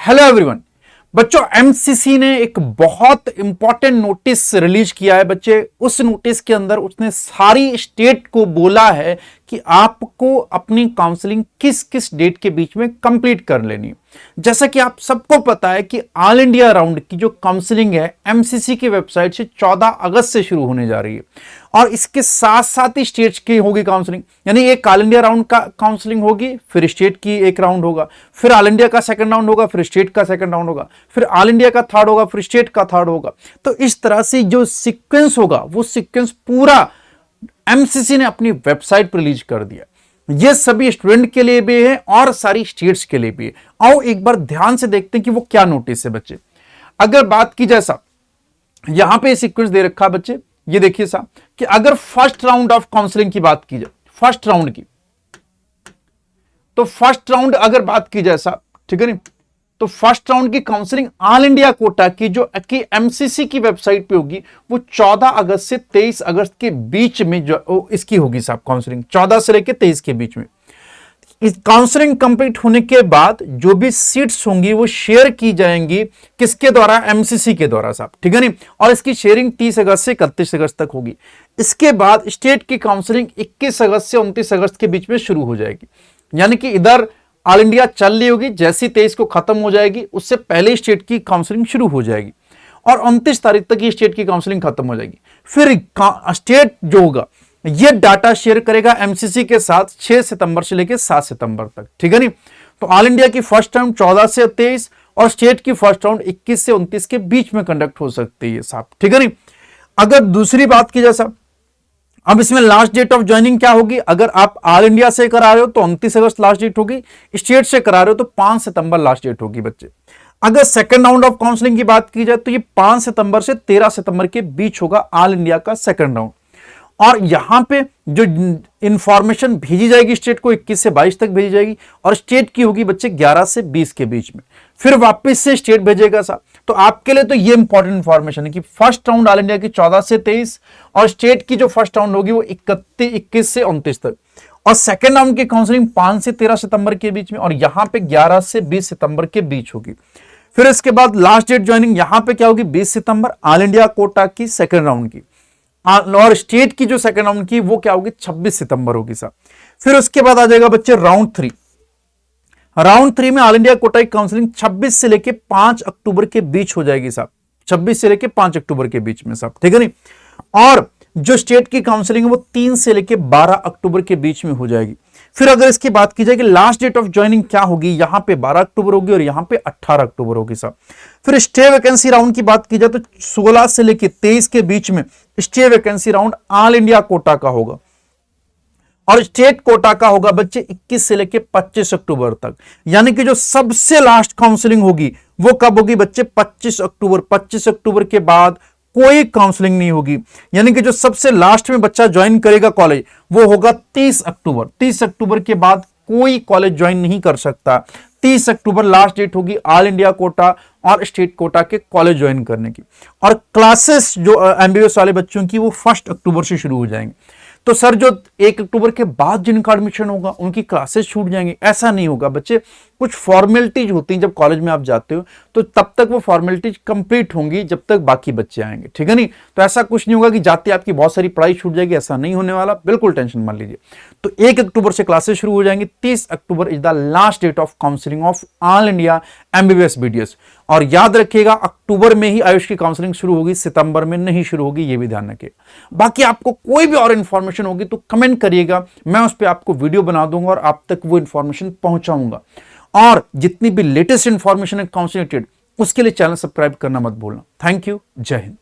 Hello everyone. बच्चों, MCC ने एक बहुत इंपॉर्टेंट नोटिस रिलीज किया है। बच्चे, उस नोटिस के अंदर उसने सारी स्टेट को बोला है कि आपको अपनी काउंसलिंग किस किस डेट के बीच में कंप्लीट कर लेनी है। जैसा कि आप सबको पता है कि ऑल इंडिया राउंड की जो काउंसलिंग है एमसीसी की वेबसाइट से 14 अगस्त से शुरू होने जा रही है और इसके साथ साथ ही स्टेट्स की होगी काउंसलिंग। यानी एक ऑल इंडिया राउंड का काउंसलिंग होगी, फिर स्टेट की एक राउंड होगा, फिर ऑल इंडिया का सेकंड राउंड होगा, फिर स्टेट का सेकंड राउंड होगा, फिर ऑल इंडिया का थर्ड होगा, फिर स्टेट का थर्ड होगा। तो इस तरह से जो सीक्वेंस होगा वो सीक्वेंस पूरा एमसीसी ने अपनी वेबसाइट पर रिलीज कर दिया। ये सभी स्टूडेंट के लिए भी है और सारी स्टेट्स के लिए भी है। आओ एक बार ध्यान से देखते हैं कि वो क्या नोटिस है। बच्चे, अगर बात की जाए साहब, यहां पे सीक्वेंस दे रखा है बच्चे, ये देखिए साहब कि अगर फर्स्ट राउंड ऑफ काउंसलिंग की बात की जाए, फर्स्ट राउंड की, तो फर्स्ट राउंड अगर बात की जाए साहब, ठीक है नहीं, तो फर्स्ट राउंड की काउंसलिंग ऑल इंडिया कोटा की जो कि एमसीसी की वेबसाइट पे होगी वो 14 अगस्त से 23 अगस्त के बीच में जो इसकी होगी साहब काउंसलिंग, 14 से लेकर 23 के बीच में। इस काउंसलिंग कंप्लीट होने के बाद जो भी सीट्स होंगी वो शेयर की जाएंगी किसके द्वारा? एमसीसी के द्वारा साहब, ठीक है नहीं। और इसकी शेयरिंग 30 अगस्त से 31 अगस्त तक होगी। इसके बाद स्टेट की काउंसलिंग 21 अगस्त से 29 अगस्त के बीच में शुरू हो जाएगी। यानी कि इधर ऑल इंडिया चल रही होगी, जैसी 23 को खत्म हो जाएगी उससे पहले स्टेट की काउंसलिंग शुरू हो जाएगी और 29 तारीख तक ये स्टेट की काउंसलिंग खत्म हो जाएगी। फिर स्टेट जो होगा ये डाटा शेयर करेगा एमसीसी के साथ 6 सितंबर से लेकर 7 सितंबर तक, ठीक है नहीं। तो ऑल इंडिया की फर्स्ट राउंड 14 से 23 और स्टेट की फर्स्ट राउंड 21 से 29 के बीच में कंडक्ट हो सकती है साहब, ठीक है नहीं। अगर दूसरी बात की जाए साहब, अब इसमें लास्ट डेट ऑफ ज्वाइनिंग क्या होगी? अगर आप ऑल इंडिया से करा रहे हो तो 29 अगस्त लास्ट डेट होगी, स्टेट से करा रहे हो तो 5 सितंबर लास्ट डेट होगी बच्चे। अगर सेकंड राउंड ऑफ काउंसलिंग की बात की जाए तो ये 5 सितंबर से 13 सितंबर के बीच होगा ऑल इंडिया का सेकंड राउंड। और यहां पे जो इंफॉर्मेशन भेजी जाएगी स्टेट को 21 से 22 तक भेजी जाएगी और स्टेट की होगी बच्चे 11 से 20 के बीच में, फिर वापस से स्टेट भेजेगा साहब। तो आपके लिए तो ये इंपॉर्टेंट इंफॉर्मेशन है कि फर्स्ट राउंड ऑल इंडिया की 14 से 23 और स्टेट की जो फर्स्ट राउंड होगी वो 21 से 29 तक और सेकेंड राउंड की काउंसलिंग 5 से 13 सितंबर के बीच में और यहां पे 11 से 20 सितंबर के बीच होगी। फिर इसके बाद लास्ट डेट ज्वाइनिंग यहां पे क्या होगी? 20 सितंबर ऑल इंडिया कोटा की सेकेंड राउंड की और स्टेट की जो सेकंड राउंड की वो क्या होगी? 26 सितंबर होगी साहब। फिर उसके बाद आ जाएगा बच्चे राउंड 3। राउंड 3 में ऑल इंडिया कोटा की काउंसलिंग 26 से लेके 5 अक्टूबर के बीच हो जाएगी साहब, 26 से लेके 5 अक्टूबर के बीच में साहब, ठीक है नहीं। और जो स्टेट की काउंसलिंग है वो 3 से लेके 12 अक्टूबर के बीच में हो जाएगी। फिर अगर इसकी बात की जाए कि लास्ट डेट ऑफ ज्वाइनिंग क्या होगी, यहां पे 12 अक्टूबर होगी और यहां पे 18 अक्टूबर होगी साहब। फिर स्टे वैकेंसी राउंड की बात की जाए तो 16 से लेके 23 के बीच में stay vacancy round all India quota का होगा और स्टेट कोटा का होगा बच्चे 21 से लेके 25 अक्टूबर तक। यानी कि जो सबसे लास्ट काउंसलिंग होगी वो कब होगी बच्चे? 25 अक्टूबर। 25 अक्टूबर के बाद कोई काउंसलिंग नहीं होगी। यानी कि जो सबसे लास्ट में बच्चा ज्वाइन करेगा कॉलेज वो होगा 30 अक्टूबर। 30 अक्टूबर के बाद कोई कॉलेज ज्वाइन नहीं कर सकता। 30 अक्टूबर लास्ट डेट होगी ऑल इंडिया कोटा और स्टेट कोटा के कॉलेज ज्वाइन करने की। और क्लासेस जो एमबीबीएस वाले बच्चों की वो 1 अक्टूबर से शुरू हो जाएंगे। तो सर जो 1 अक्टूबर के बाद जिनका एडमिशन होगा उनकी क्लासेस छूट जाएंगे, ऐसा नहीं होगा बच्चे। कुछ फॉर्मेलिटीज होती हैं जब कॉलेज में आप जाते हो तो तब तक वो फॉर्मेलिटीज कंप्लीट होंगी जब तक बाकी बच्चे आएंगे, ठीक है नहीं। तो ऐसा कुछ नहीं होगा कि जाते आपकी बहुत सारी पढ़ाई छूट जाएगी, ऐसा नहीं होने वाला, बिल्कुल टेंशन मत लीजिए। तो 1 अक्टूबर से क्लासेस शुरू हो जाएंगी। 30 October is the last date of counselling of all India MBBS BDS. और याद रखिएगा अक्टूबर में ही आयुष की काउंसलिंग शुरू होगी, सितंबर में नहीं शुरू होगी, ये भी ध्यान रखिएगा। बाकी आपको कोई भी और इंफॉर्मेशन होगी तो कमेंट करिएगा, मैं उस पर आपको वीडियो बना दूंगा और आप तक वो इंफॉर्मेशन पहुंचाऊंगा। और जितनी भी लेटेस्ट इंफॉर्मेशन है काउंसलिंग रिलेटेड उसके लिए चैनल सब्सक्राइब करना मत भूलना। थैंक यू, जय हिंद।